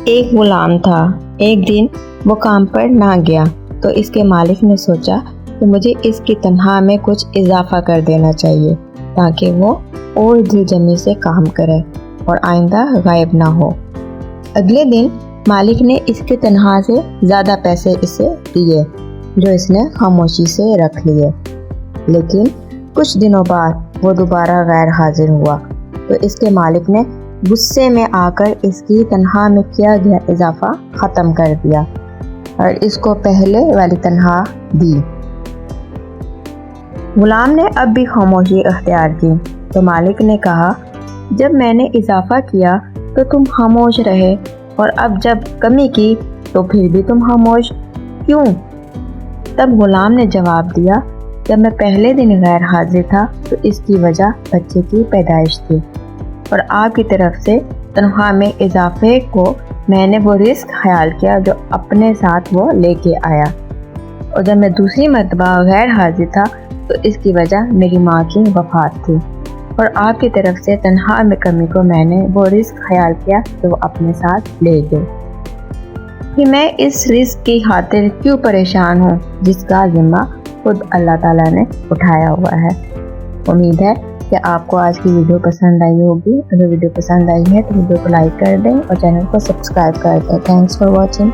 ایک غلام تھا۔ ایک دن وہ کام پر نہ گیا تو اس کے مالک نے سوچا کہ مجھے اس کی تنخواہ میں کچھ اضافہ کر دینا چاہیے تاکہ وہ اور دل جمی سے کام کرے اور آئندہ غائب نہ ہو۔ اگلے دن مالک نے اس کی تنخواہ سے زیادہ پیسے اسے دیے جو اس نے خاموشی سے رکھ لیے، لیکن کچھ دنوں بعد وہ دوبارہ غیر حاضر ہوا تو اس کے مالک نے غصے میں آ کر اس کی تنخواہ میں کیا گیا اضافہ ختم کر دیا اور اس کو پہلے والی تنخواہ دی۔ غلام نے اب بھی خاموشی اختیار کی تو مالک نے کہا، جب میں نے اضافہ کیا تو تم خاموش رہے اور اب جب کمی کی تو پھر بھی تم خاموش کیوں؟ تب غلام نے جواب دیا، جب میں پہلے دن غیر حاضر تھا تو اس کی وجہ بچے کی پیدائش تھی اور آپ کی طرف سے تنخواہ میں اضافے کو میں نے وہ رزق خیال کیا جو اپنے ساتھ وہ لے کے آیا، اور جب میں دوسری مرتبہ غیر حاضر تھا تو اس کی وجہ میری ماں کی وفات تھی اور آپ کی طرف سے تنخواہ میں کمی کو میں نے وہ رزق خیال کیا جو وہ اپنے ساتھ لے گئے کہ میں اس رزق کی خاطر کیوں پریشان ہوں جس کا ذمہ خود اللہ تعالیٰ نے اٹھایا ہوا ہے۔ امید ہے کہ آپ کو آج کی ویڈیو پسند آئی ہوگی۔ اگر ویڈیو پسند آئی ہے تو ویڈیو کو لائک کر دیں اور چینل کو سبسکرائب کر دیں۔ Thanks for watching.